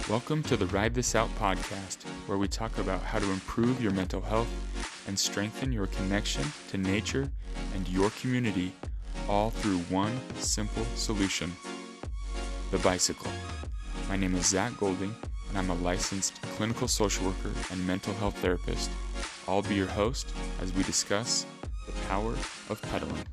Welcome to the Ride This Out podcast, where we talk about how to improve your mental health and strengthen your connection to nature and your community, all through one simple solution: the bicycle. My name is Zach Golding, and I'm a licensed clinical social worker and mental health therapist. I'll be your host as we discuss the power of pedaling.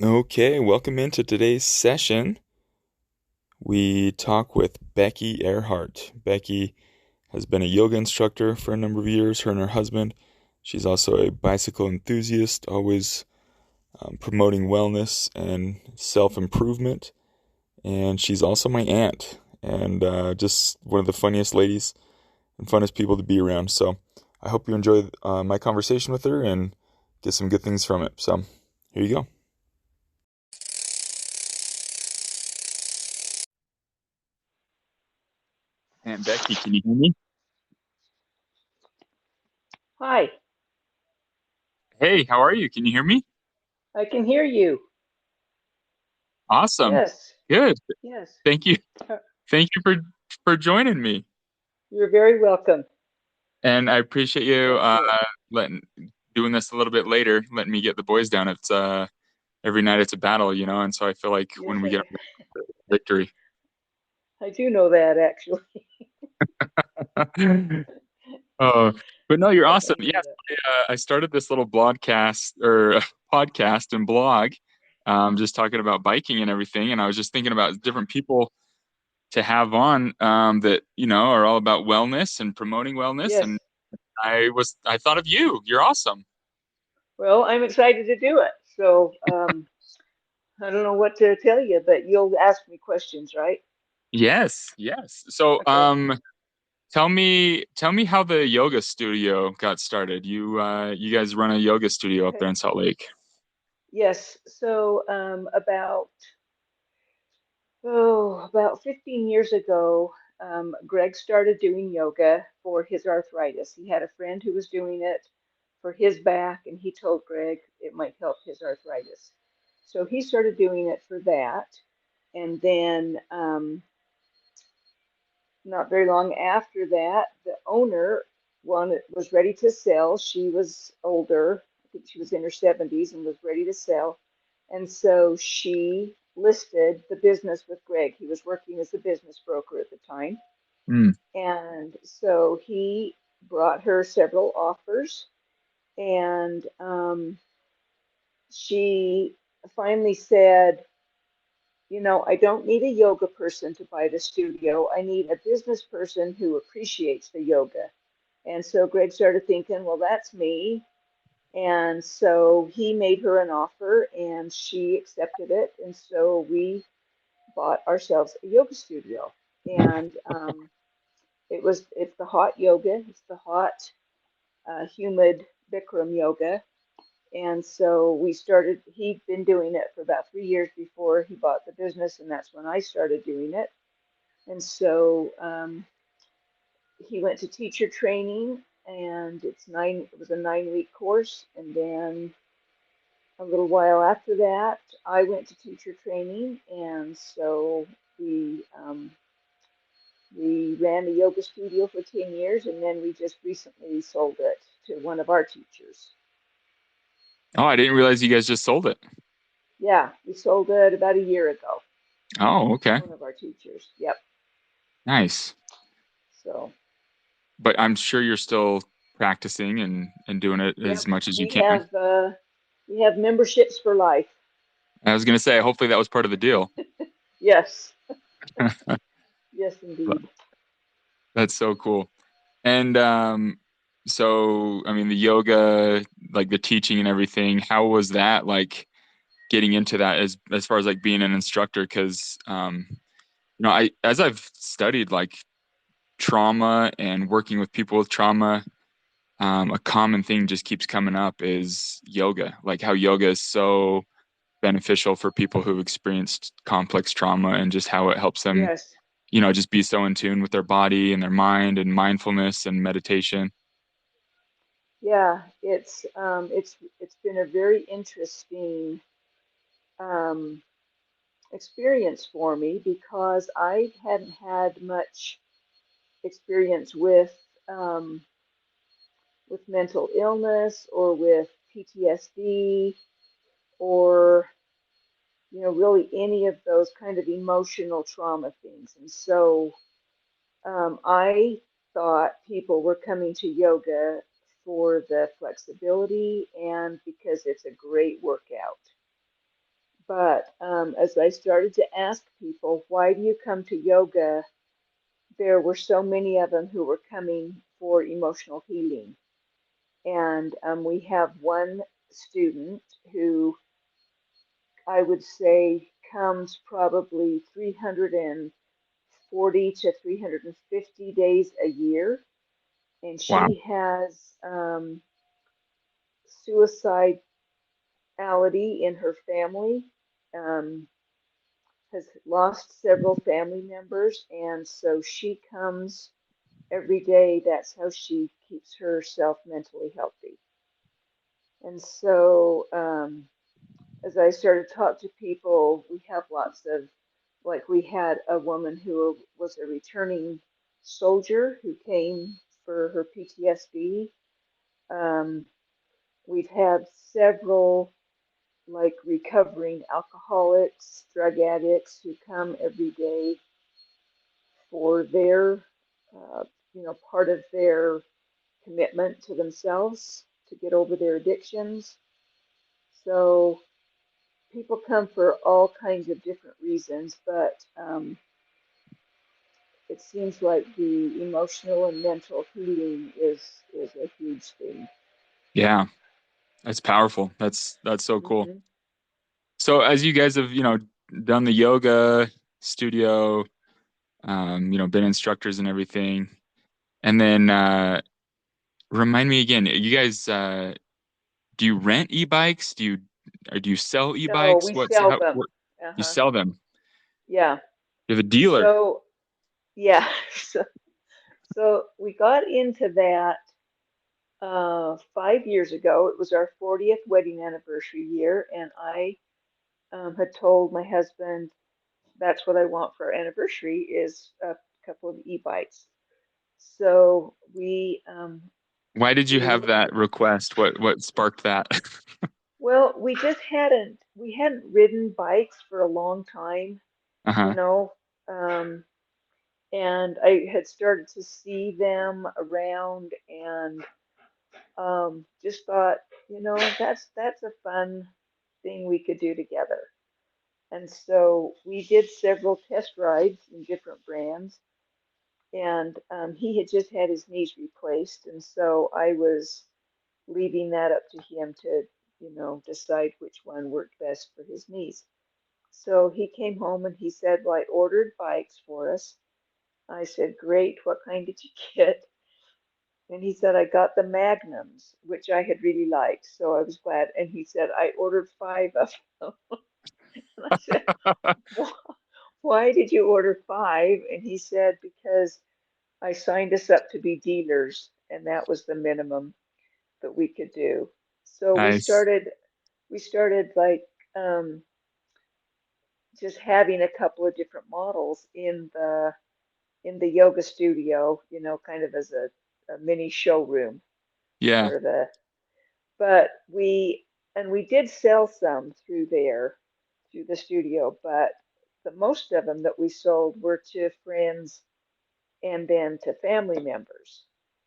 Okay, welcome into today's session. We talk with Becky Airhart. Becky has been a yoga instructor for a number of years, her and her husband. She's also a bicycle enthusiast, always promoting wellness and self-improvement. And she's also my aunt, and just one of the funniest ladies and funnest people to be around. So I hope you enjoy my conversation with her and get some good things from it. So here you go. Aunt Becky, can you hear me? Hi, Hey, how are you? Can you hear me? I can hear you. Awesome. Yes, Good. yes. Thank you. Uh, Thank you for joining me. You're very welcome. And I appreciate you Glad to do it. letting doing this a little bit later, letting me get the boys down. It's every night it's a battle, and so I feel like Yes, when we get a victory. I do know that actually. Oh, but no, you're I awesome. do know Yes, that. I started this little blogcast or podcast and blog, just talking about biking and everything. And I was just thinking about different people to have on that are all about wellness and promoting wellness. Yes. And I thought of you. You're awesome. Well, I'm excited to do it. So, I don't know what to tell you, but you'll ask me questions, right? Yes, yes. So, Okay. tell me how the yoga studio got started. You guys run a yoga studio up Okay. there in Salt Lake. Yes. So, about 15 years ago, Greg started doing yoga for his arthritis. He had a friend who was doing it for his back, and he told Greg it might help his arthritis. So he started doing it for that. And then, not very long after that, the owner was ready to sell. She was older. I think she was in her 70s and was ready to sell. And so she listed the business with Greg. He was working as a business broker at the time. Mm. And so he brought her several offers. And she finally said, I don't need a yoga person to buy the studio. I need a business person who appreciates the yoga. And so Greg started thinking, well, that's me. And so he made her an offer and she accepted it. And so we bought ourselves a yoga studio. And it's the hot yoga, it's the hot, humid Bikram yoga. And so he'd been doing it for about 3 years before he bought the business, and that's when I started doing it. And so he went to teacher training, and it was a 9-week course. And then a little while after that, I went to teacher training. And so we ran the yoga studio for 10 years, and then we just recently sold it to one of our teachers. Oh, I didn't realize you guys just sold it. Yeah, we sold it about a year ago. Oh, okay. One of our teachers. Yep. Nice. So, But I'm sure you're still practicing and doing it as yep, much as you we can. have uh, we have memberships for life. I was gonna say, hopefully that was part of the deal. Yes, yes, indeed. That's so cool. And so I mean the yoga, like the teaching and everything, how was that like getting into that as far as like being an instructor? Because I as I've studied like trauma and working with people with trauma, a common thing just keeps coming up is yoga, like how yoga is so beneficial for people who've experienced complex trauma and just how it helps them, Yes, just be so in tune with their body and their mind and mindfulness and meditation. Yeah, it's been a very interesting um, experience for me because I hadn't had much experience um, with mental illness or with PTSD or really any of those kind of emotional trauma things. And so I thought people were coming to yoga for the flexibility and because it's a great workout. But as I started to ask people, why do you come to yoga? There were so many of them who were coming for emotional healing. And we have one student who I would say comes probably 340 to 350 days a year. And Wow. she has suicidality in her family, um, has lost several family members. And so she comes every day. That's how she keeps herself mentally healthy. And so, as I started to talk to people, we have lots of, like, we had a woman who was a returning soldier who came for her PTSD. Um, we've had several, like, recovering alcoholics, drug addicts who come every day for their, uh, part of their commitment to themselves to get over their addictions. So people come for all kinds of different reasons, but it seems like the emotional and mental healing is a huge thing. Yeah, that's powerful. That's so cool. Hmm. So as you guys have, done the yoga studio, been instructors and everything, and then remind me again, you guys do you rent e-bikes? Do you sell No, e-bikes? we sell them. What you Uh-huh. sell them? Yeah. You have a dealer. So yeah. So we got into that 5 years ago. It was our 40th wedding anniversary year, and I had told my husband that's what I want for our anniversary is a couple of e-bikes. So Why did you we have looked that at, request? What sparked that? well, we hadn't ridden bikes for a long time, you Uh-huh. know, um, and I had started to see them around and just thought, that's a fun thing we could do together. And so we did several test rides in different brands, and he had just had his knees replaced, and so I was leaving that up to him to, decide which one worked best for his knees. So he came home and he said, "Well, I ordered bikes for us." I said, "Great, what kind did you get?" And he said, "I got the Magnums, which I had really liked, so I was glad." And he said, "I ordered five of them." And I said, "Why did you order five?" And he said, "Because I signed us up to be dealers, and that was the minimum that we could do." So Nice. we started like um, just having a couple of different models in the yoga studio, kind of as a mini showroom Yeah, for the. But we did sell some through there, through the studio, but the most of them that we sold were to friends and then to family members.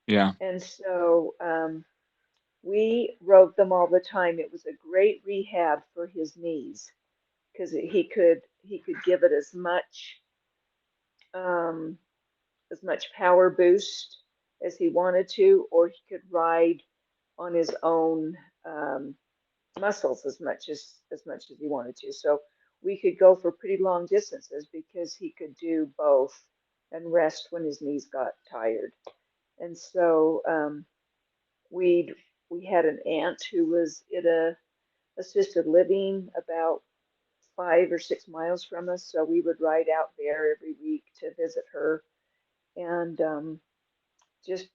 yeah, And so we rode them all the time. It was a great rehab for his knees because he could give it um, as much power boost as he wanted to, or he could ride on his own um, muscles as much as he wanted to. So we could go for pretty long distances because he could do both and rest when his knees got tired. And so we we had an aunt who was in a assisted living about 5 or 6 miles from us, so we would ride out there every week to visit her and just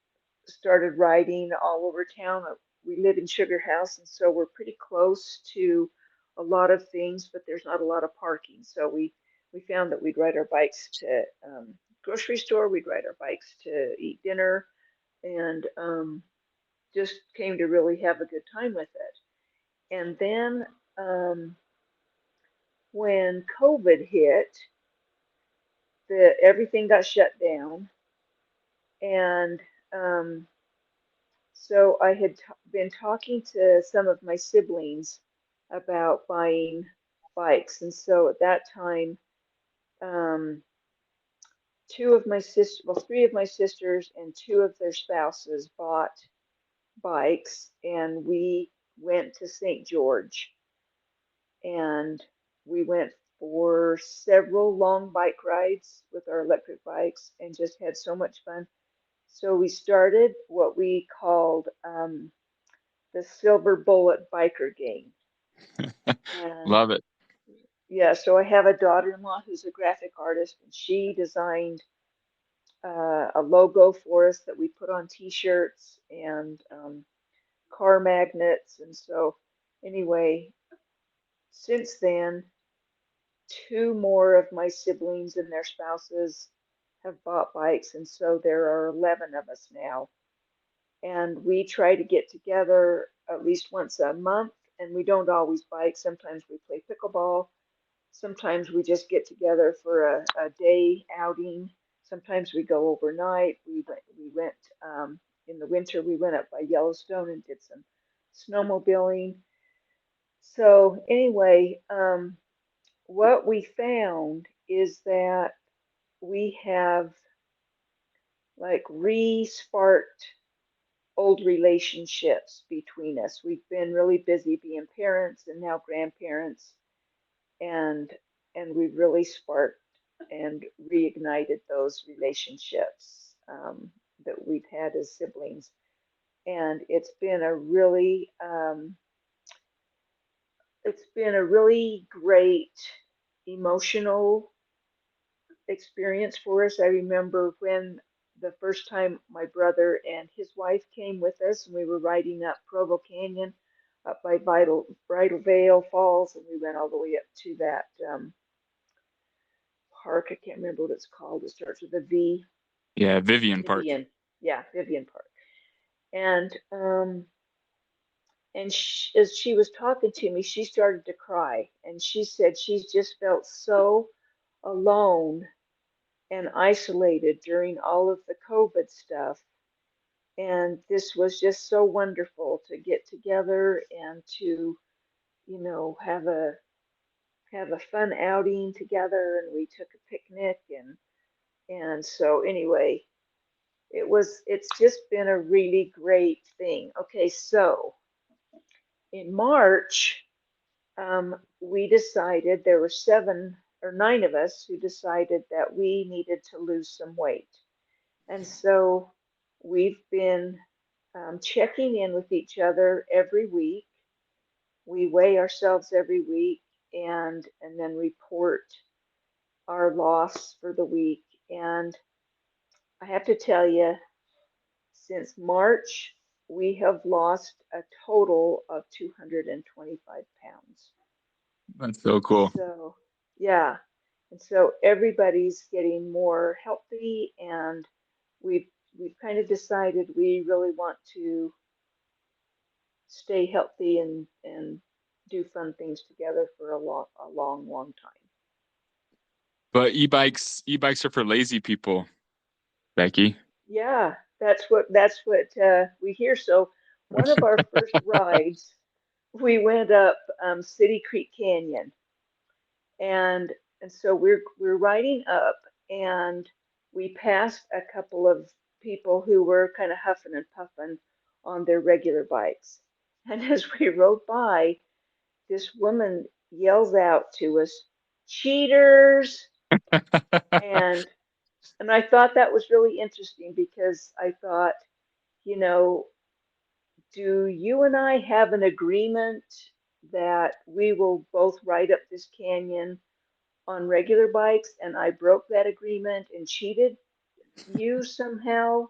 started riding all over town. We live in Sugar House, and so we're pretty close to a lot of things, but there's not a lot of parking. So we found that we'd ride our bikes to grocery store, we'd ride our bikes to eat dinner, and just came to really have a good time with it. And then when COVID hit, the everything got shut down, and um, so I had been talking to some of my siblings about buying bikes, and so at that time, um, two of my sisters, well, three of my sisters and two of their spouses bought bikes, and we went to St. George, and we went for several long bike rides with our electric bikes and just had so much fun. So we started what we called the Silver Bullet Biker Gang. And Love it. yeah, so I have a daughter-in-law who's a graphic artist, and she designed a logo for us that we put on t-shirts and car magnets. And so, anyway, since then, two more of my siblings and their spouses have bought bikes, and so there are 11 of us now. And we try to get together at least once a month, and we don't always bike. Sometimes we play pickleball. Sometimes we just get together for a day outing. Sometimes we go overnight. We went in the winter. We went up by Yellowstone and did some snowmobiling. So anyway, what we found is that we have like re-sparked old relationships between us. We've been really busy being parents and now grandparents, and we've really sparked and reignited those relationships that we've had as siblings. And it's been a really great emotional experience for us. I remember when the first time my brother and his wife came with us, and we were riding up Provo Canyon, up by Bridal Veil Falls, and we went all the way up to that park. I can't remember what it's called. It starts with a V. Yeah, Vivian Park. Vivian. Yeah, Vivian Park. And as she was talking to me, she started to cry, and she said she's just felt so alone and isolated during all of the COVID stuff. And this was just so wonderful to get together and to, have a fun outing together. And we took a picnic, and so anyway, it's just been a really great thing. Okay, so in March, we decided there were 7 or 9 of us who decided that we needed to lose some weight. And so we've been checking in with each other every week. We weigh ourselves every week, and then report our loss for the week. And I have to tell you, since March, we have lost a total of 225 pounds. That's so cool. So, yeah. And so everybody's getting more healthy, and we've we've kind of decided we really want to stay healthy and do fun things together for a long time. But e-bikes are for lazy people, Becky. Yeah, that's what we hear. So one of our first rides, we went up City Creek Canyon, and so we're riding up, and we passed a couple of people who were kind of huffing and puffing on their regular bikes. And as we rode by, this woman yells out to us, "Cheaters!" and I thought that was really interesting because I thought, you know, do you and I have an agreement that we will both ride up this canyon on regular bikes, and I broke that agreement and cheated you somehow?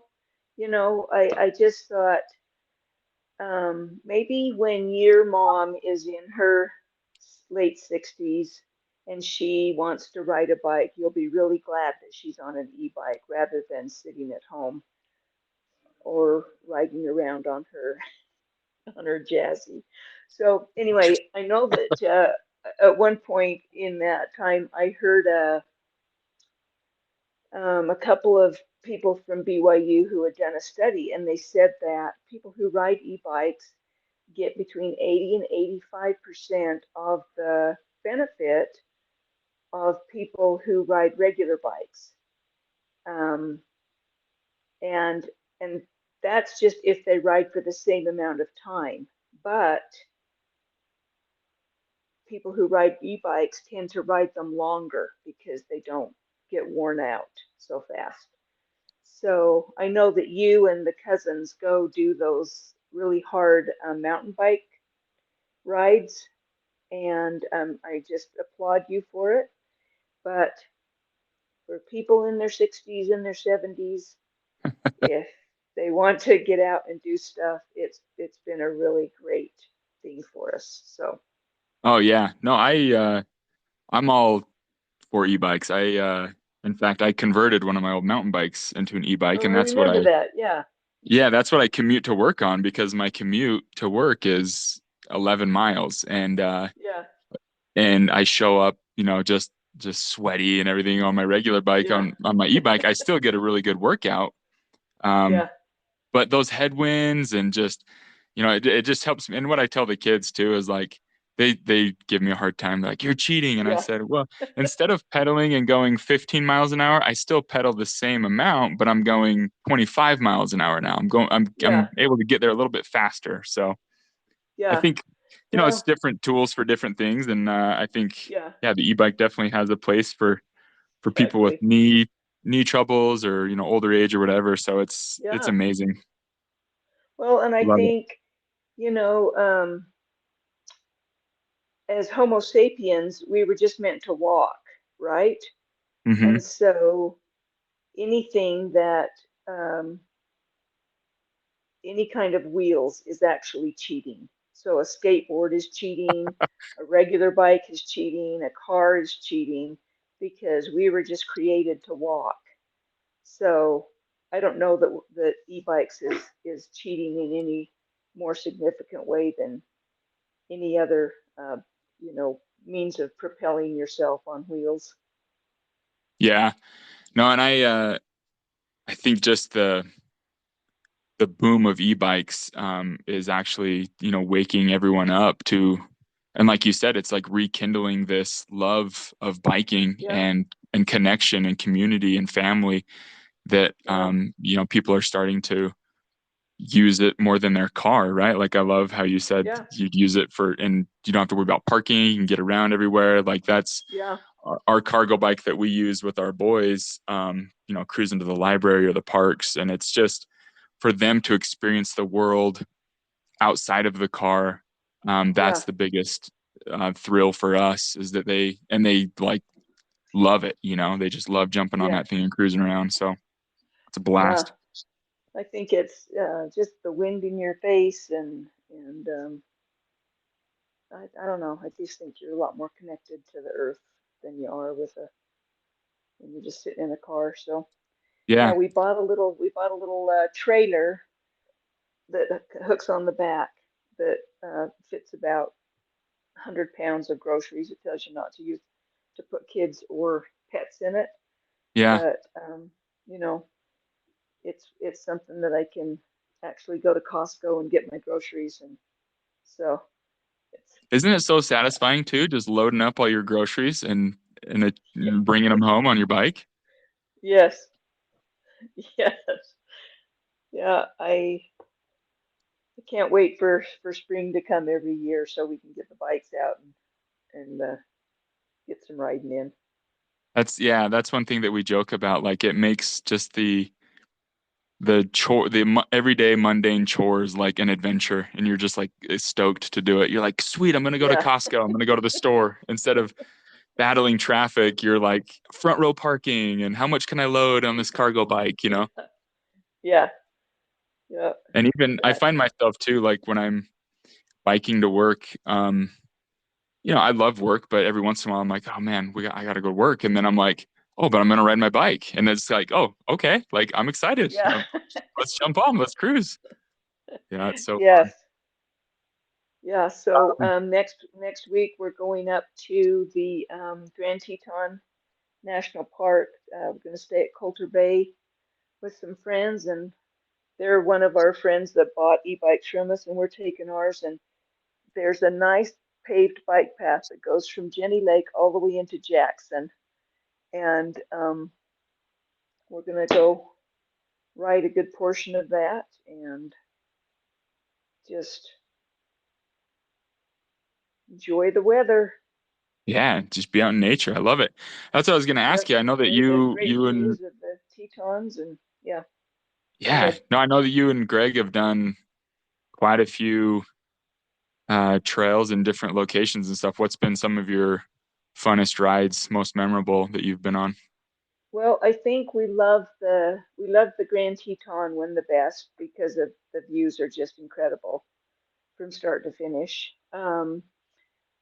I just thought maybe when your mom is in her late 60s and she wants to ride a bike, you'll be really glad that she's on an e-bike rather than sitting at home or riding around on her jazzy. So anyway, I know that at one point in that time, I heard a couple of people from BYU who had done a study, and they said that people who ride e-bikes get between 80 and 85% of the benefit of people who ride regular bikes. Um, and and that's just if they ride for the same amount of time. But people who ride e-bikes tend to ride them longer because they don't get worn out so fast. So I know that you and the cousins go do those really hard mountain bike rides, and I just applaud you for it. But for people in their 60s and their 70s, if they want to get out and do stuff, it's been a really great thing for us. So, Oh yeah. No, I'm all for e-bikes. In fact, I converted one of my old mountain bikes into an e-bike, oh, and I that's what remember I, that. Yeah, yeah, that's what I commute to work on because my commute to work is 11 miles, yeah, and I show up, just sweaty and everything on my regular bike. yeah, On my e-bike, I still get a really good workout. Um, yeah, but those headwinds and just, it just helps me. And what I tell the kids too is like they give me a hard time. They're like, you're cheating. And I yeah, said, well, instead of pedaling and going 15 miles an hour, I still pedal the same amount, but I'm going 25 miles an hour now. yeah, I'm able to get there a little bit faster. So I yeah. think, it's Well, different tools for different things. And I think, yeah, yeah, the e-bike definitely has a place for people with exactly. knee troubles or, older age or whatever. So it's Yeah. amazing. Well, and I Love it. think, you know, as Homo sapiens, we were just meant to walk, right? Hmm. And so anything that, um, any kind of wheels is actually cheating. So a skateboard is cheating, a regular bike is cheating, a car is cheating because we were just created to walk. So I don't know that e-bikes is cheating in any more significant way than any other, means of propelling yourself on wheels. Yeah. No, and I think just the boom of e-bikes is actually, waking everyone up to, and like you said, it's like rekindling this love of biking Yeah, and connection and community and family that yeah, people are starting to use it more than their car, right? Like I love how you said yeah, you'd use it and you don't have to worry about parking, you can get around everywhere. Like that's yeah, our cargo bike that we use with our boys, cruising to the library or the parks. And it's just for them to experience the world outside of the car. yeah, That's the biggest thrill for us is that they like love it. They just love jumping on yeah, that thing and cruising around. So it's a yeah. blast. I think it's just the wind in your face, and I don't know. I just think you're a lot more connected to the earth than you are with a when you're just sitting in a car. So yeah, Yeah. we bought a little trailer that hooks on the back that fits about 100 pounds of groceries. It tells you not to use to put kids or pets in it, Yeah. but you know, it's something that I can actually go to Costco and get my groceries, and so it's Isn't it so satisfying too, just loading up all your groceries and bringing them home on your bike? yes, yes, yeah. I can't wait for spring to come every year so we can get the bikes out and get some riding in. That's one thing that we joke about. Like it makes just the everyday mundane chores like an adventure, and you're just like stoked to do it. You're like, sweet, I'm gonna go to Yeah, Costco. I'm gonna go to the store instead of battling traffic. You're like front row parking, and how much can I load on this cargo bike? yeah. Yeah. And even I That. find myself too, like when I'm biking to work, I love work, but every once in a while I'm like, oh man, I gotta go to work. And then I'm like, oh, but I'm gonna ride my bike. And it's like, oh, okay, like I'm excited. Yeah. Let's jump on, let's cruise. Yeah, it's so Yes. fun. Yeah. So next week we're going up to the Grand Teton National Park. We're going to stay at Coulter Bay with some friends, and they're one of our friends that bought e-bikes from us, and we're taking ours. And there's a nice paved bike path that goes from Jenny Lake all the way into Jackson, and we're going to go ride a good portion of that and just enjoy the weather. Yeah, just be out in nature. I love it. That's what I was gonna ask Yep. you. I know that And we got you great you and views of the Tetons, and yeah, go yeah, ahead. no, I know that you and Greg have done quite a few trails in different locations and stuff. What's been some of your funnest rides, most memorable that you've been on? Well, I think we love the Grand Teton one the best because of the views are just incredible from start to finish.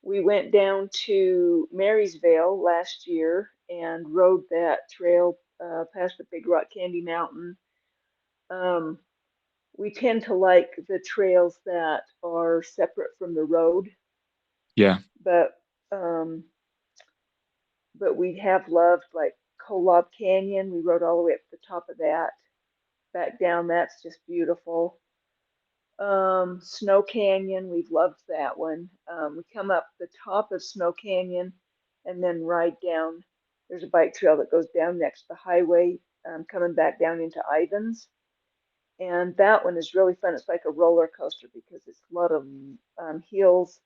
We went down to Marysvale last year and rode that trail past the Big Rock Candy Mountain. Um, we tend to like the trails that are separate from the road, Yeah, but um, we have loved like Kolob Canyon. We rode all the way up to the top of that, back down. That's just beautiful. Snow Canyon, we've loved that one. We come up the top of Snow Canyon and then ride down. There's a bike trail that goes down next to the highway, coming back down into Ivans. And that one is really fun. It's like a roller coaster because it's a lot of hills.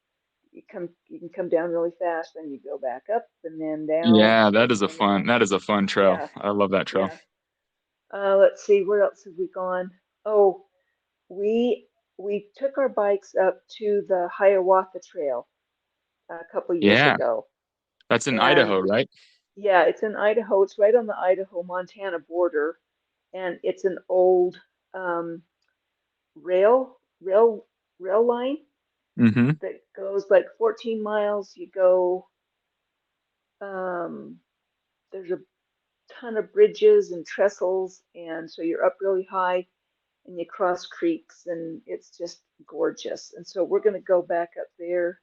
You can come down really fast, then you go back up and then down yeah, and then down. that is a fun trail. Yeah, I love that trail. yeah. Let's see, where else have we gone? Oh, we we took our bikes up to the Hiawatha Trail a couple years Yeah, ago, that's in and Idaho, right? yeah, it's in Idaho. It's right on the Idaho-Montana border, and it's an old um, rail rail rail line Mm-hmm. that goes like 14 miles. You go, um, there's a ton of bridges and trestles, and so you're up really high and you cross creeks, and it's just gorgeous. And so we're going to go back up there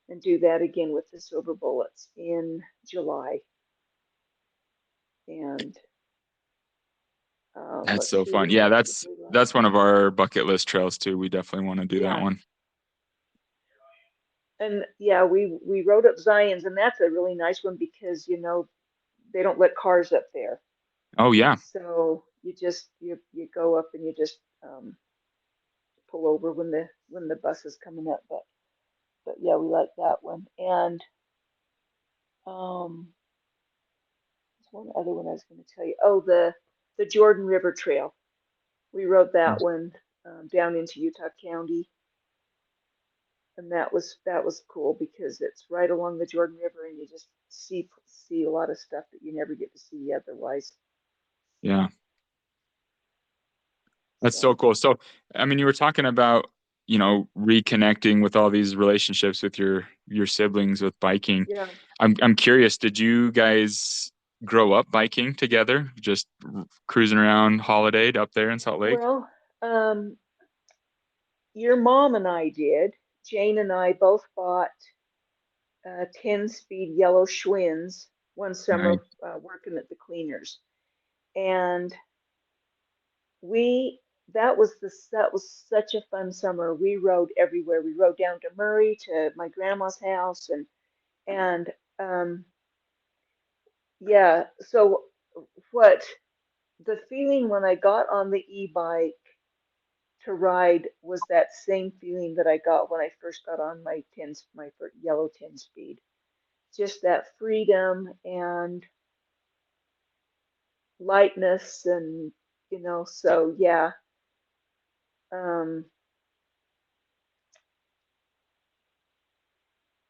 and do that again with the Silver Bullets in July. And That's let's so see, fun. what Yeah, else have we that's loved? one of our bucket list trails too. We definitely want to do that Yeah, one. and yeah, we rode up Zion's, and that's a really nice one because they don't let cars up there, Oh yeah. so you go up and you just pull over when the bus is coming up. But yeah, we like that one. And um, there's one other one I was going to tell you. Oh, the Jordan River Trail. We rode that one down into Utah County, and that was cool because it's right along the Jordan River, and you just see a lot of stuff that you never get to see otherwise. Yeah. That's so So cool. So, I mean, you were talking about, reconnecting with all these relationships with your siblings with biking. yeah, I'm curious, did you guys grow up biking together, just cruising around holidayed up there in Salt Lake? well, um, your mom and I did. Jane and I both bought 10-speed yellow Schwinn's one Nice. summer working at the cleaners, and we that was such a fun summer. We rode everywhere. We rode down to Murray to my grandma's house, and yeah. So what the feeling when I got on the e-bike to ride was that same feeling that I got when I first got on my yellow 10 speed. Just that freedom and lightness, and so yeah. Um,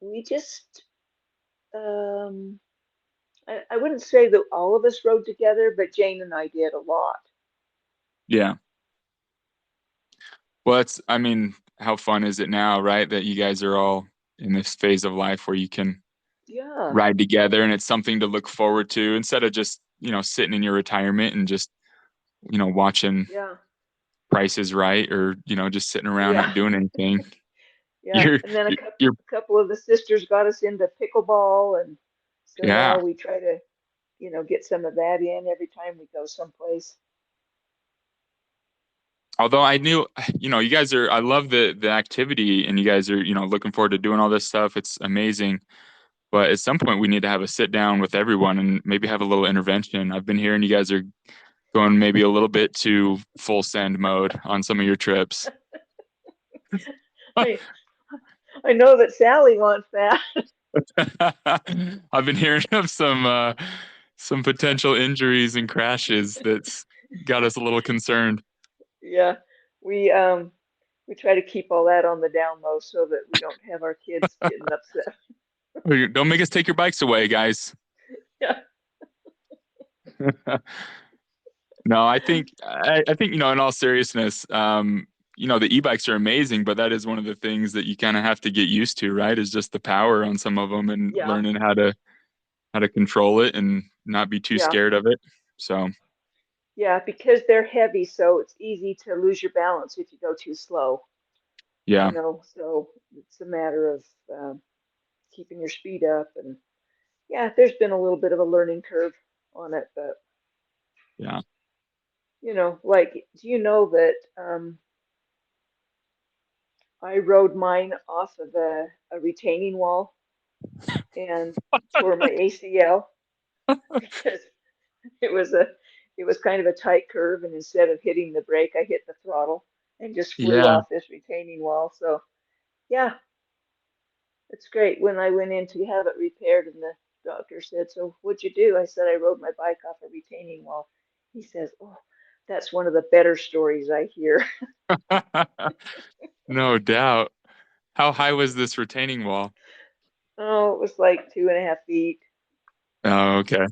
we just um, I wouldn't say that all of us rode together, but Jane and I did a lot. Yeah. Well, I mean, how fun is it now, right? That you guys are all in this phase of life where you can Yeah, ride together and it's something to look forward to instead of just, sitting in your retirement and just, watching yeah, Price is Right or, just sitting around yeah, not doing anything. yeah. You're, And then you're, a couple of the sisters got us into pickleball, and so now yeah. we try to, get some of that in every time we go someplace. Although I knew, you guys I love the activity and you guys are, looking forward to doing all this stuff. It's amazing. But at some point we need to have a sit down with everyone and maybe have a little intervention. I've been hearing you guys are going maybe a little bit to full send mode on some of your trips. I I know that Sally wants that. I've been hearing of some potential injuries and crashes that's got us a little concerned. Yeah, we um we try to keep all that on the down low so that we don't have our kids getting upset. Don't make us take your bikes away, guys. Yeah, No, I think in all seriousness, the e-bikes are amazing, but that is one of the things that you kind of have to get used to, right? Is just the power on some of them and yeah, learning how to control it and not be too yeah, scared of it. So, yeah, because they're heavy, so it's easy to lose your balance if you go too slow, yeah, so it's a matter of keeping your speed up. And yeah, there's been a little bit of a learning curve on it, but yeah. like, do you know that I rode mine off of a retaining wall and tore my ACL because it was a it was kind of a tight curve, and instead of hitting the brake, I hit the throttle and just flew Yeah. off this retaining wall. So yeah, it's great. When I went in to have it repaired, and the doctor said, "So what'd you do?" I said, "I rode my bike off a retaining wall." He says, "Oh, that's one of the better stories I hear." No doubt. How high was this retaining wall? Oh, it was like 2.5 feet. Oh, okay.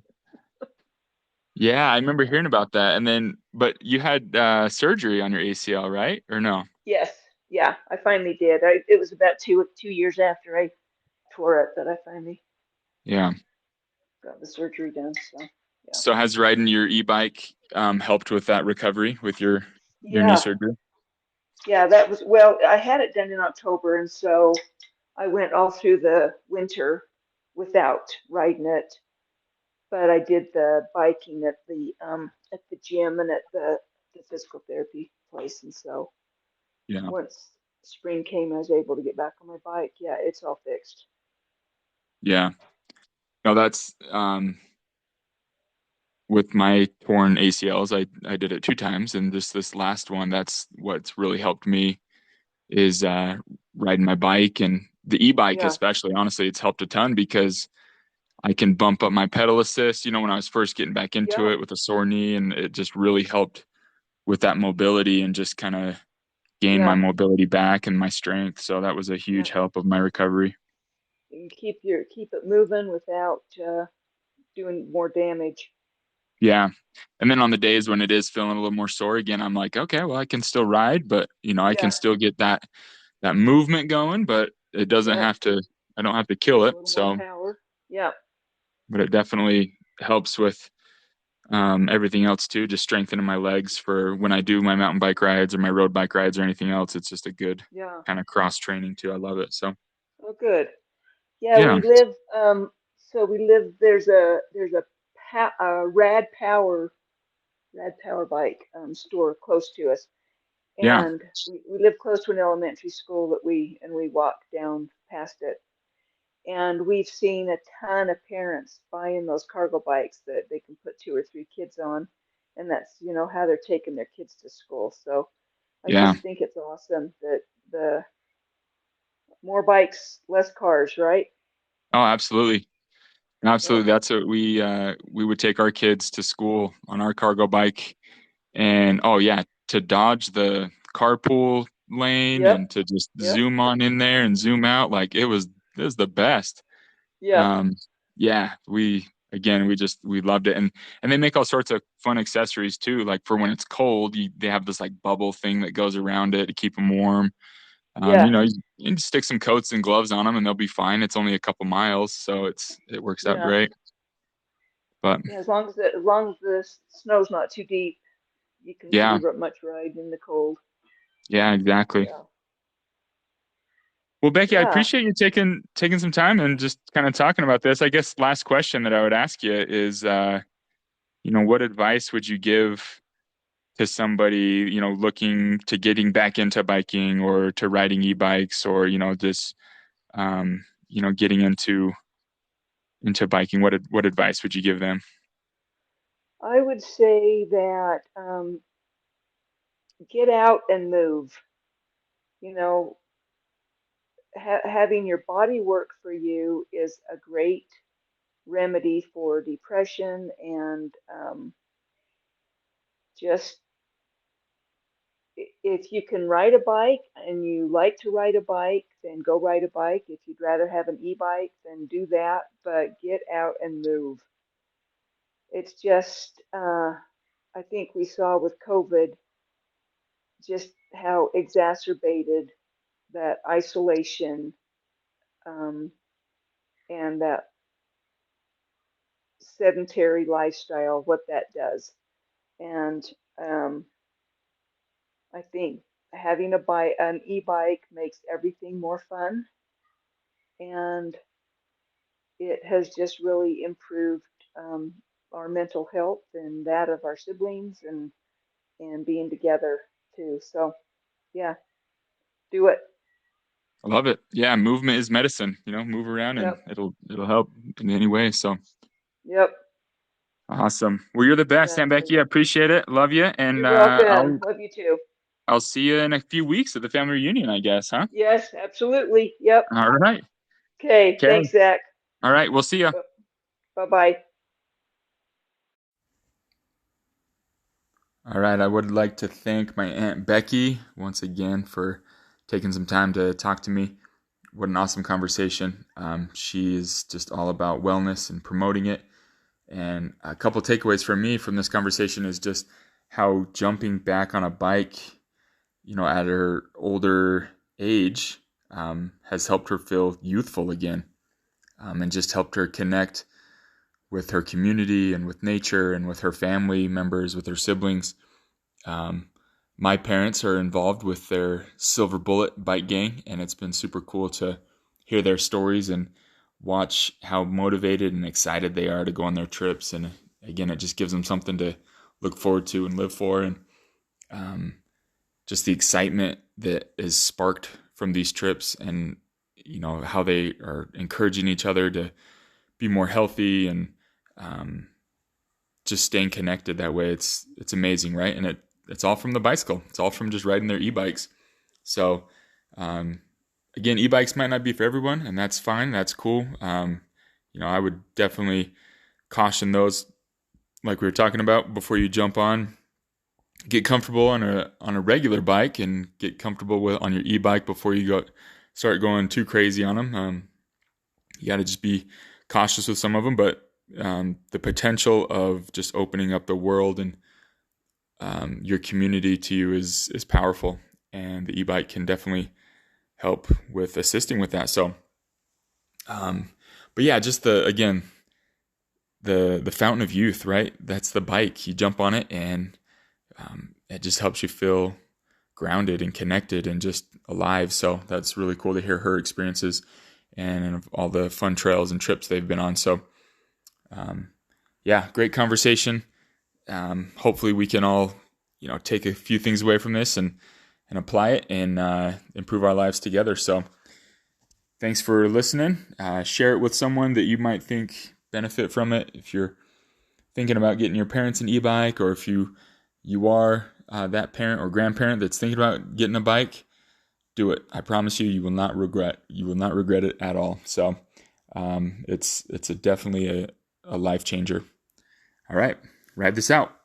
Yeah, I remember hearing about that. And then, but you had surgery on your ACL, right? Or no? Yes, yeah, I finally did. It was about two years after I tore it that I finally Yeah. got the surgery done. So yeah, So has riding your e-bike helped with that recovery with your knee yeah, surgery? yeah. That was well. I had it done in October, and so I went all through the winter without riding it. But I did the biking at the gym and at the physical therapy place, and so Yeah. once spring came, I was able to get back on my bike. Yeah, it's all fixed. Yeah. No, that's with my torn ACLs, I did it two times, and this last one, that's what's really helped me is riding my bike and the e-bike Yeah, especially. Honestly, it's helped a ton because I can bump up my pedal assist. When I was first getting back into yeah, it with a sore knee, and it just really helped with that mobility and just kind of gain my yeah, mobility back and my strength. So that was a yeah. huge help of my recovery. You keep it moving without doing more damage. Yeah. And then on the days when it is feeling a little more sore again, I'm like, okay, well, I can still ride, but I can Yeah, still get that movement going, but it doesn't yeah. have to, I don't have to kill A it. little more So, power. Yeah, but it definitely helps with everything else too, just strengthening my legs for when I do my mountain bike rides or my road bike rides or anything else. It's just a good yeah. kind of cross training too. I love it. So, Oh, good. Yeah, yeah, we live. So we live. There's a rad power bike store close to us, yeah, and we live close to an elementary school that we walk down past it. And we've seen a ton of parents buying those cargo bikes that they can put two or three kids on, and that's how they're taking their kids to school. So I yeah. just think it's awesome that the more bikes, less cars, right? Oh, absolutely. Yeah, Absolutely. That's what we would take our kids to school on our cargo bike. And oh yeah, to dodge the carpool lane yep, and to just yep, zoom on in there and zoom out, like it was the best. yeah, Um, yeah, again, we loved it. And they make all sorts of fun accessories too. Like for when it's cold, they have this like bubble thing that goes around it to keep them warm. Yeah, You can stick some coats and gloves on them and they'll be fine. It's only a couple miles, so it works out yeah, great. But yeah. As long as the snow's not too deep, you can yeah, pretty much ride in the cold. yeah, exactly. Yeah, Well, Becky, I yeah. appreciate you taking some time and just kind of talking about this. I guess last question that I would ask you is, what advice would you give to somebody, looking to getting back into biking or to riding e-bikes or, just, getting into biking? What advice would you give them? I would say that get out and move. You know, having your body work for you is a great remedy for depression and just if you can ride a bike and you like to ride a bike, then go ride a bike. If you'd rather have an e-bike, then do that, but get out and move. It's just, I think we saw with COVID just how exacerbated that isolation um, and that sedentary lifestyle, what that does. And um, I think having an e-bike makes everything more fun, and it has just really improved um, our mental health and that of our siblings and being together too. So yeah, do it. I love it. Yeah, movement is medicine. Move around and Yep, it'll help in any way. So yep, awesome. Well, you're the best, Aunt exactly. Becky. I appreciate it. Love you, and You're welcome. Love you too. I'll see you in a few weeks at the family reunion, I guess, huh? Yes, absolutely. Yep. All right. Okay. Okay. Thanks, Zach. All right. We'll see you. Bye bye. All right. I would like to thank my Aunt Becky once again for taking some time to talk to me. What an awesome conversation. She is just all about wellness and promoting it. And a couple takeaways for me from this conversation is just how jumping back on a bike, at her older age, has helped her feel youthful again, and just helped her connect with her community and with nature and with her family members, with her siblings. Um, my parents are involved with their Silver Bullet bike gang, and it's been super cool to hear their stories and watch how motivated and excited they are to go on their trips. And again, it just gives them something to look forward to and live for. And um, just the excitement that is sparked from these trips, and how they are encouraging each other to be more healthy and um, just staying connected that way. It's amazing, right? And it's all from the bicycle. It's all from just riding their e-bikes. So um, again, e-bikes might not be for everyone, and that's fine. That's cool. I would definitely caution those, like we were talking about, before you jump on. Get comfortable on a regular bike, and get comfortable on your e-bike before you start going too crazy on them. You got to just be cautious with some of them, but the potential of just opening up the world and your community to you is powerful, and the e-bike can definitely help with assisting with that. So, but yeah, just the fountain of youth, right? That's the bike. You jump on it, and it just helps you feel grounded and connected and just alive. So that's really cool to hear her experiences and all the fun trails and trips they've been on. So, yeah, great conversation. Hopefully we can all, take a few things away from this and apply it and improve our lives together. So thanks for listening. Share it with someone that you might think benefit from it. If you're thinking about getting your parents an e-bike, or if you are that parent or grandparent that's thinking about getting a bike, do it. I promise you, you will not regret it at all. So it's definitely a life changer. All right, ride this out.